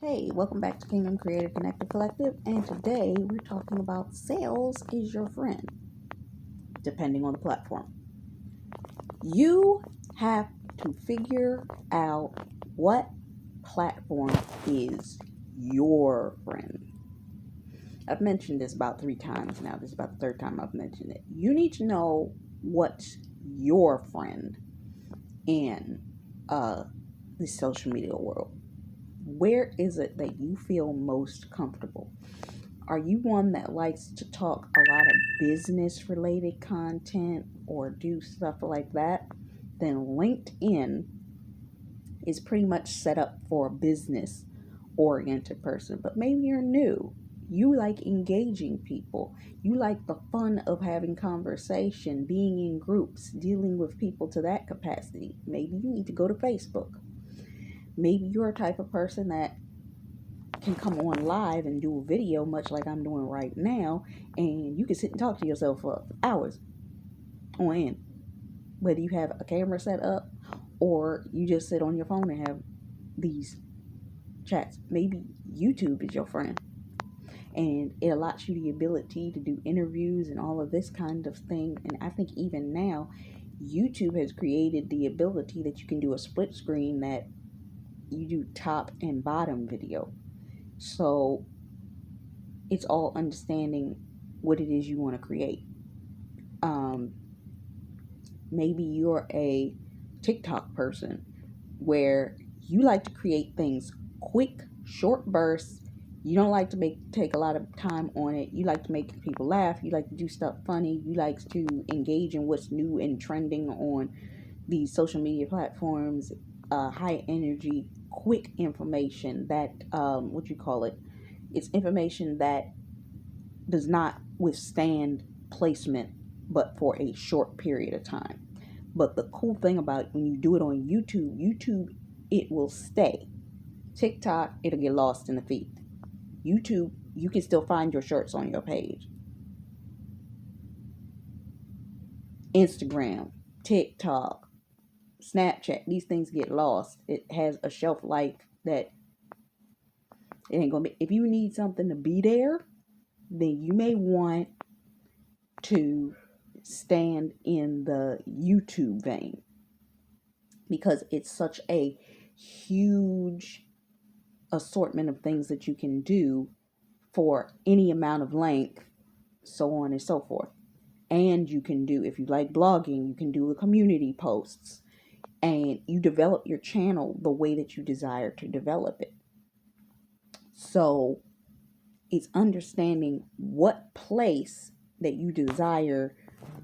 Hey, welcome back to Kingdom Creative Connected Collective, and today we're talking about sales is your friend, depending on the platform. You have to figure out what platform is your friend. I've mentioned this about 3 times now. This is about the third time I've mentioned it. You need to know what's your friend in the social media world. Where is it that you feel most comfortable? Are you one that likes to talk a lot of business related content or do stuff like that? Then LinkedIn is pretty much set up for a business oriented person. But maybe you're new. You like engaging people. You like the fun of having conversation, being in groups, dealing with people to that capacity. Maybe you need to go to Facebook. Maybe you're a type of person that can come on live and do a video much like I'm doing right now, and you can sit and talk to yourself for hours on end, whether you have a camera set up or you just sit on your phone and have these chats. Maybe YouTube is your friend, and it allows you the ability to do interviews and all of this kind of thing. And I think even now YouTube has created the ability that you can do a split screen, that you do top and bottom video. So it's all understanding what it is you want to create. Um, Maybe you're a TikTok person where you like to create things quick, short bursts. You don't like to take a lot of time on it. You like to make people laugh. You like to do stuff funny. You like to engage in what's new and trending on these social media platforms. High energy, quick information that what you call it? It's information that does not withstand placement but for a short period of time. But the cool thing about when you do it on YouTube, it will stay. TikTok, it'll get lost in the feed. YouTube, you can still find your shorts on your page. Instagram, TikTok, Snapchat, these things get lost. It has a shelf life that it ain't gonna be. If you need something to be there, then you may want to stand in the YouTube vein, because it's such a huge assortment of things that you can do for any amount of length, so on and so forth. And you can do, if you like blogging, you can do the community posts, and you develop your channel the way that you desire to develop it. So it's understanding what place that you desire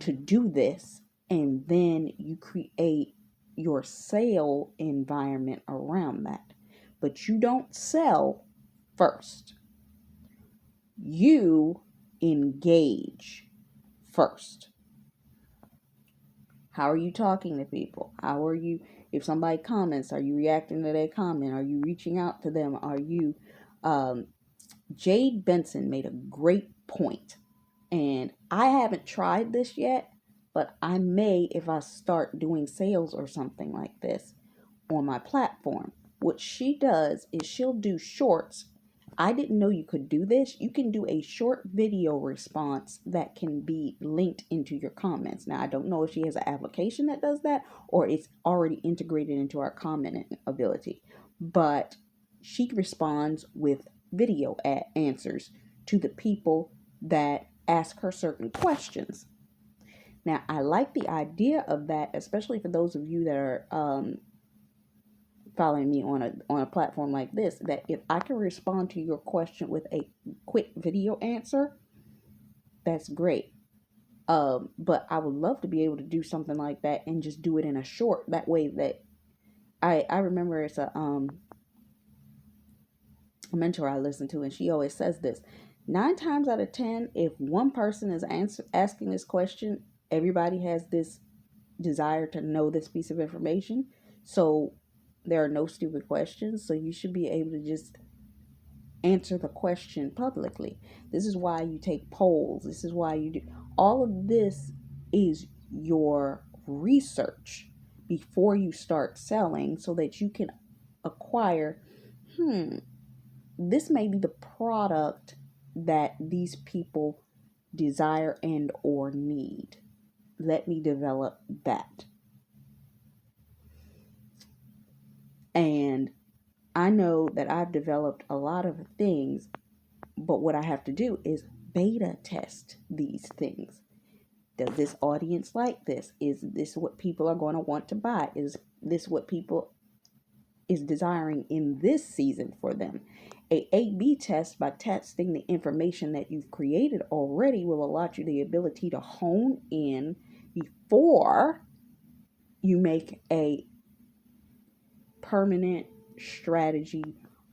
to do this, and then you create your sale environment around that. But you don't sell first. You engage first. How are you talking to people? How are you, if somebody comments, are you reacting to their comment? Are you reaching out to them? Are you, Jade Benson made a great point, and I haven't tried this yet, but I may if I start doing sales or something like this on my platform. What she does is she'll do shorts. I didn't know you could do this. You can do a short video response that can be linked into your comments. Now, I don't know if she has an application that does that or it's already integrated into our commenting ability, but she responds with video answers to the people that ask her certain questions. Now, I like the idea of that, especially for those of you that are following me on a platform like this, that if I can respond to your question with a quick video answer, that's great. But I would love to be able to do something like that and just do it in a short. That way, that I remember it's a mentor I listen to, and she always says this: 9 times out of 10, if one person is asking this question, everybody has this desire to know this piece of information. So there are no stupid questions. So you should be able to just answer the question publicly. This is why you take polls. This is why you do all of this, is your research before you start selling, so that you can acquire, this may be the product that these people desire and or need. Let me develop that. And I know that I've developed a lot of things, but what I have to do is beta test these things. Does this audience like this? Is this what people are going to want to buy? Is this what people is desiring in this season for them? A A/B test, by testing the information that you've created already, will allow you the ability to hone in before you make a permanent strategy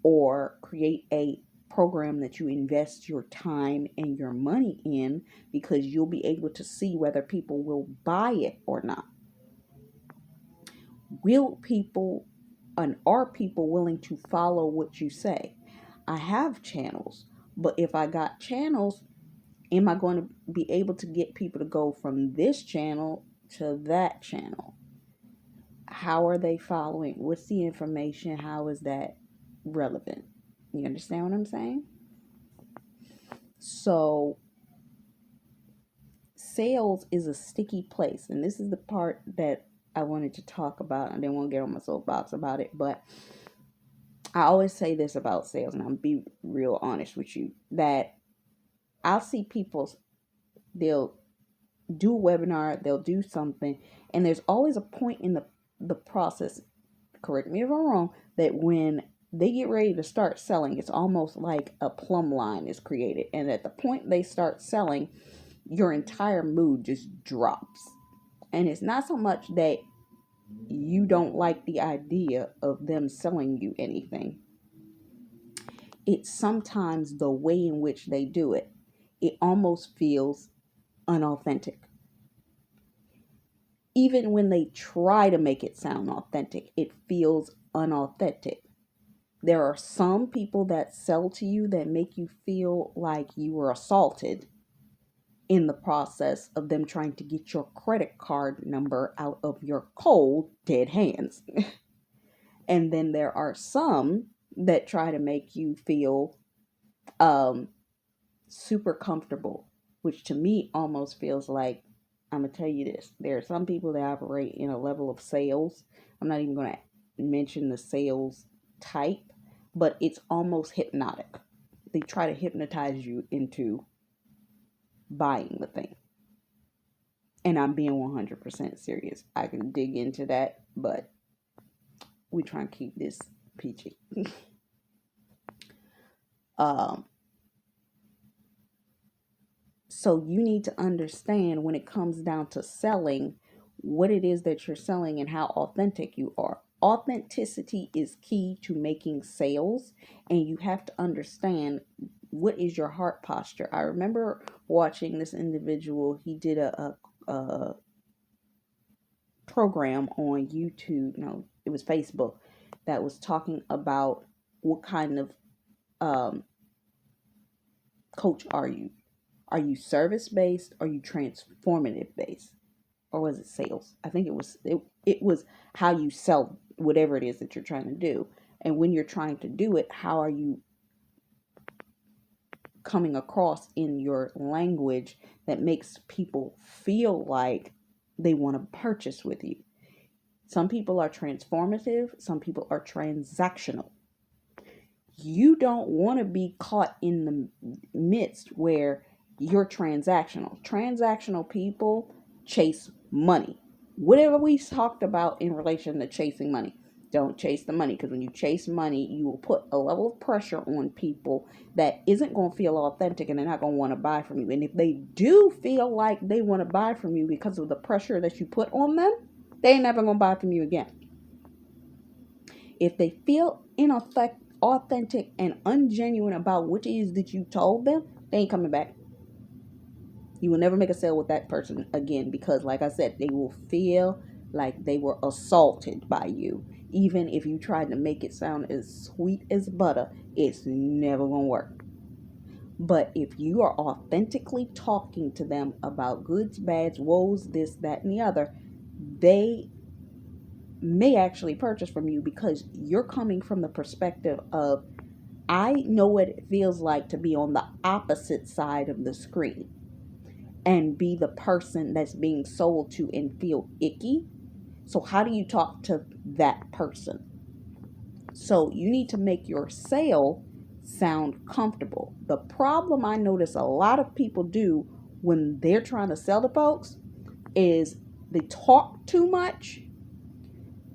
or create a program that you invest your time and your money in, because you'll be able to see whether people will buy it or not. Will people and are people willing to follow what you say? I have channels, but if I got channels, am I going to be able to get people to go from this channel to that channel? How are they following? What's the information? How is that relevant? You understand what I'm saying? So sales is a sticky place, and this is the part that I wanted to talk about. I didn't want to get on my soapbox about it, but I always say this about sales, and I'll be real honest with you, that I'll see people, they'll do a webinar, they'll do something, and there's always a point in the process, correct me if I'm wrong, that when they get ready to start selling, it's almost like a plumb line is created. And at the point they start selling, your entire mood just drops. And it's not so much that you don't like the idea of them selling you anything. It's sometimes the way in which they do it. It almost feels unauthentic. Even when they try to make it sound authentic, it feels unauthentic. There are some people that sell to you that make you feel like you were assaulted in the process of them trying to get your credit card number out of your cold, dead hands. And then there are some that try to make you feel super comfortable, which to me almost feels like, I'm going to tell you this. There are some people that operate in a level of sales. I'm not even going to mention the sales type, but it's almost hypnotic. They try to hypnotize you into buying the thing. And I'm being 100% serious. I can dig into that, but we try and keep this PG. So you need to understand, when it comes down to selling, what it is that you're selling and how authentic you are. Authenticity is key to making sales, and you have to understand what is your heart posture. I remember watching this individual. He did a program on YouTube. No, it was Facebook, that was talking about what kind of coach are you? Are you service based? Are you transformative based? Or was it sales? I think it was how you sell whatever it is that you're trying to do. And when you're trying to do it, how are you coming across in your language that makes people feel like they want to purchase with you? Some people are transformative, some people are transactional. You don't want to be caught in the midst where you're transactional. Transactional people chase money. Whatever we talked about in relation to chasing money, don't chase the money, because when you chase money, you will put a level of pressure on people that isn't going to feel authentic, and they're not going to want to buy from you. And if they do feel like they want to buy from you because of the pressure that you put on them, they ain't never going to buy from you again. If they feel inauthentic and ungenuine about what it is that you told them, they ain't coming back. You will never make a sale with that person again, because like I said, they will feel like they were assaulted by you. Even if you tried to make it sound as sweet as butter, it's never going to work. But if you are authentically talking to them about goods, bads, woes, this, that, and the other, they may actually purchase from you, because you're coming from the perspective of, I know what it feels like to be on the opposite side of the screen and be the person that's being sold to and feel icky. So, how do you talk to that person? So, you need to make your sale sound comfortable. The problem I notice a lot of people do when they're trying to sell to folks is they talk too much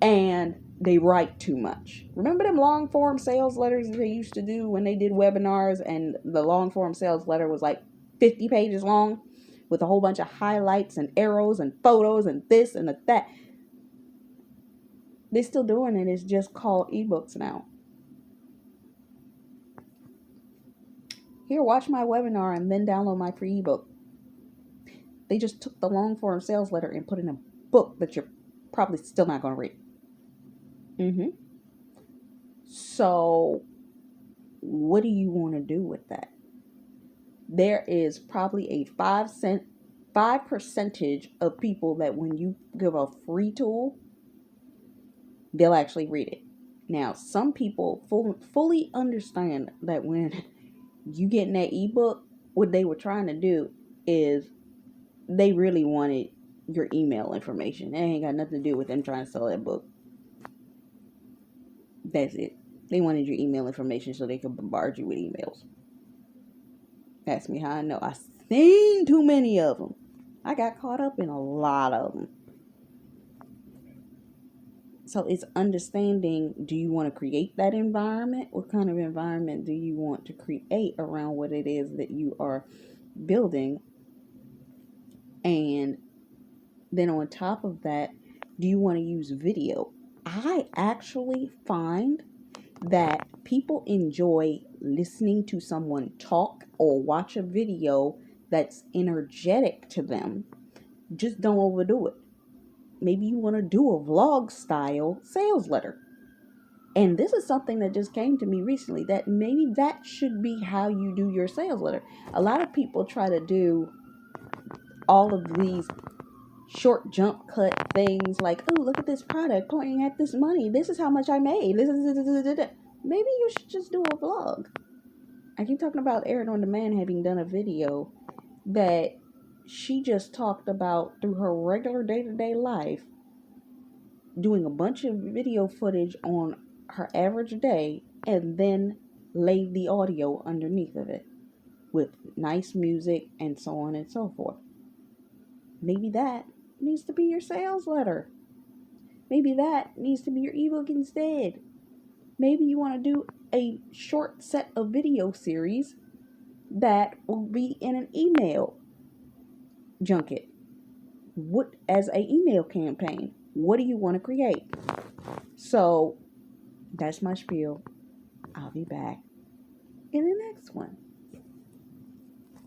and they write too much. Remember them long form sales letters they used to do when they did webinars, and the long form sales letter was like 50 pages long with a whole bunch of highlights and arrows and photos and this and that. They're still doing it. It's just called ebooks now. Here, watch my webinar and then download my free ebook. They just took the long form sales letter and put in a book that you're probably still not going to read. So, what do you want to do with that? There is probably a 5% of people that when you give a free tool, they'll actually read it. Now, some people fully understand that when you get in that ebook, what they were trying to do is they really wanted your email information. It ain't got nothing to do with them trying to sell that book. That's it. They wanted your email information so they could bombard you with emails. Ask me how I know. I've seen too many of them. I got caught up in a lot of them. So it's understanding, do you want to create that environment? What kind of environment do you want to create around what it is that you are building? And then on top of that, do you want to use video? I actually find that people enjoy listening to someone talk or watch a video that's energetic to them. Just don't overdo it. Maybe you want to do a vlog style sales letter. And this is something that just came to me recently, that maybe that should be how you do your sales letter. A lot of people try to do all of these short jump cut things like, oh, look at this product, pointing at this money. This is how much I made. Maybe you should just do a vlog. I keep talking about Erin on Demand having done a video that she just talked about through her regular day-to-day life, doing a bunch of video footage on her average day and then laid the audio underneath of it with nice music and so on and so forth. Maybe that needs to be your sales letter. Maybe that needs to be your ebook instead. Maybe you want to do a short set of video series that will be in an email junket. What, as an email campaign, what do you want to create? So that's my spiel. I'll be back in the next one.